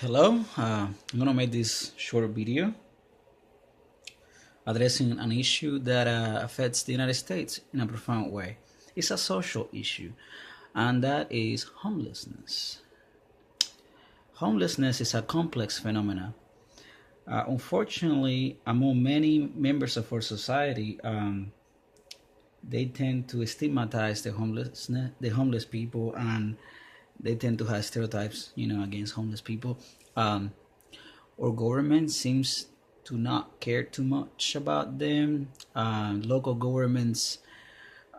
Hello, I'm gonna make this short video addressing an issue that affects the United States in a profound way. It's a social issue, and that is homelessness. Homelessness is a complex phenomenon. Unfortunately, among many members of our society, they tend to stigmatize the homeless people, and they tend to have stereotypes, against homeless people. Um, our government seems to not care too much about them. Local governments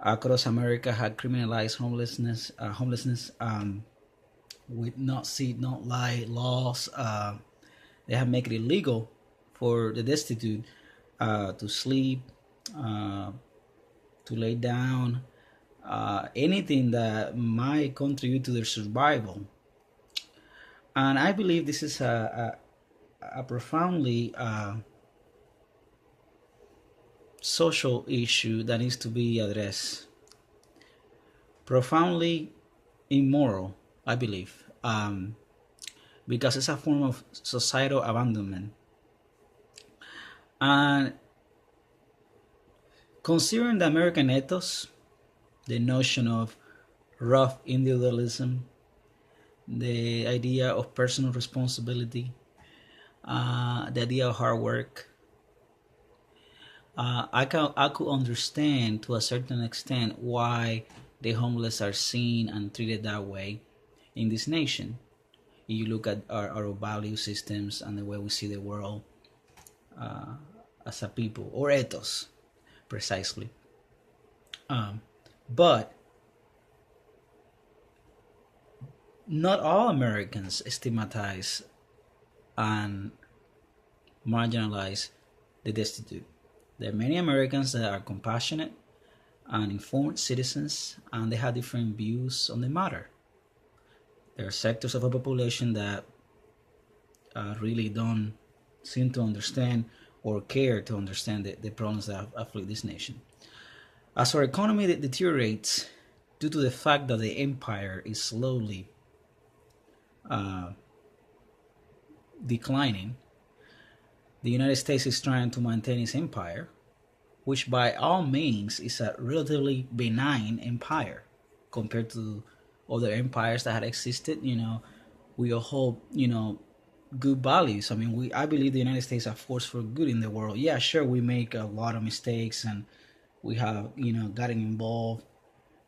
across America have criminalized homelessness with not see, not lie laws. They have made it illegal for the destitute to sleep, uh, to lay down, anything that might contribute to their survival. And I believe this is a profoundly social issue that needs to be addressed. Profoundly immoral, I believe, because it's a form of societal abandonment. And considering the American ethos, the notion of rough individualism, the idea of personal responsibility, the idea of hard work, I could understand to a certain extent why the homeless are seen and treated that way in this nation. You look at our value systems and the way we see the world as a people, or ethos, precisely. But not all Americans stigmatize and marginalize the destitute. There are many Americans that are compassionate and informed citizens, and they have different views on the matter. There are sectors of a population that really don't seem to understand or care to understand the problems that afflict this nation. As our economy deteriorates due to the fact that the empire is slowly uh, declining, the United States is trying to maintain its empire, which by all means is a relatively benign empire compared to other empires that had existed. We all hold, good values. I mean, I believe the United States is a force for good in the world. Yeah, sure, we make a lot of mistakes, and we have, gotten involved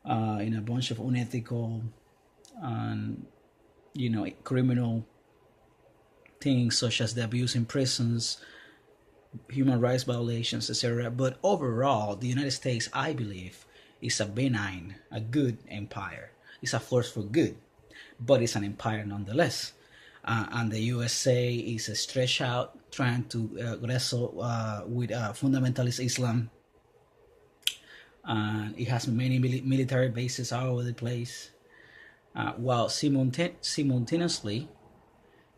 in a bunch of unethical and, criminal things such as the abuse in prisons, human rights violations, etc. But overall, the United States, I believe, is a benign, a good empire. It's a force for good, but it's an empire nonetheless. And the USA is stretched out, trying to wrestle with fundamentalist Islam. And it has many military bases all over the place, while simultaneously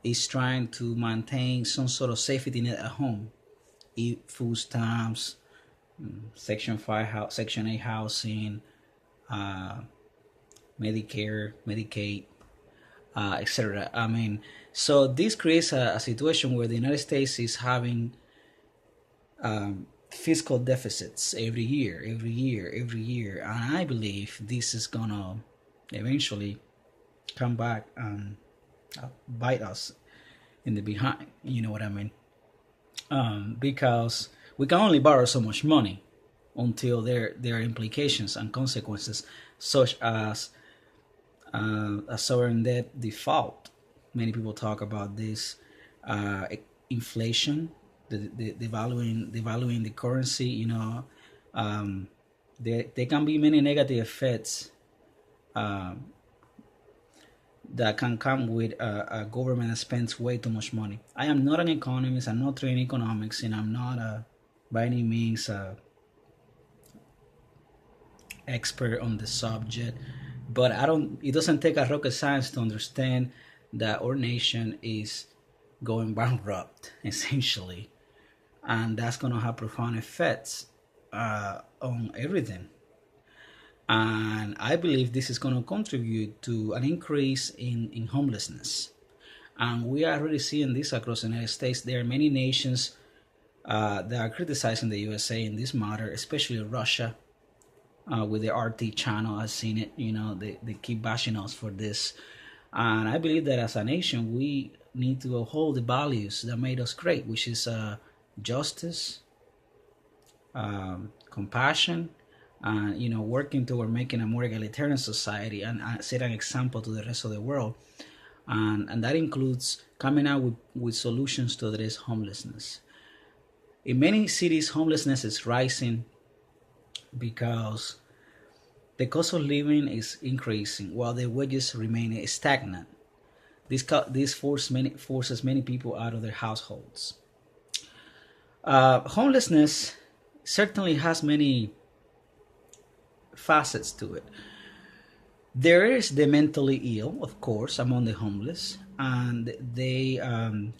is trying to maintain some sort of safety net at home, food stamps, Section 8 housing, uh, Medicare, Medicaid, etc. I mean, so this creates a situation where the United States is having fiscal deficits every year, every year, and I believe this is gonna eventually come back and bite us in the behind. You know what I mean? Because we can only borrow so much money until there are implications and consequences, such as a sovereign debt default. Many people talk about this, inflation, the valuing the currency. There can be many negative effects that can come with a government that spends way too much money. I am not an economist. I'm not trained in economics, and I'm not by any means a expert on the subject. But I don't. It doesn't take a rocket science to understand that our nation is going bankrupt, essentially, and that's going to have profound effects on everything. And I believe this is going to contribute to an increase in homelessness. And we are already seeing this across the United States. There are many nations that are criticizing the USA in this matter, especially Russia with the RT channel. I've seen it. They keep bashing us for this. And I believe that as a nation, we need to uphold the values that made us great, which is justice, compassion, and working toward making a more egalitarian society and set an example to the rest of the world. And that includes coming out with solutions to address homelessness. In many cities, homelessness is rising because the cost of living is increasing while the wages remain stagnant. This forces many people out of their households. Homelessness certainly has many facets to it. There is the mentally ill, of course, among the homeless, and they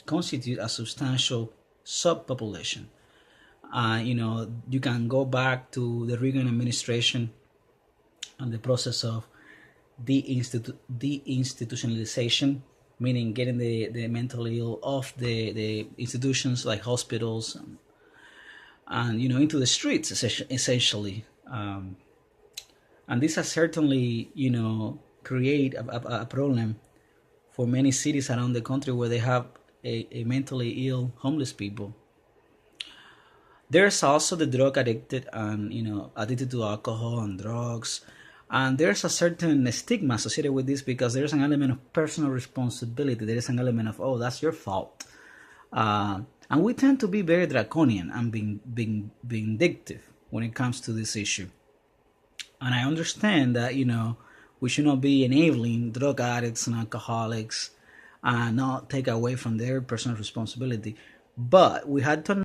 constitute a substantial subpopulation. You can go back to the Reagan administration and the process of deinstitutionalization, meaning getting the mentally ill off the institutions like hospitals and into the streets essentially. And this has certainly create a problem for many cities around the country where they have a mentally ill homeless people. There's also the drug addicted and addicted to alcohol and drugs. And there's a certain stigma associated with this because there's an element of personal responsibility. There is an element of, oh, that's your fault. And we tend to be very draconian and being vindictive when it comes to this issue. And I understand that, we should not be enabling drug addicts and alcoholics and not take away from their personal responsibility. But we had to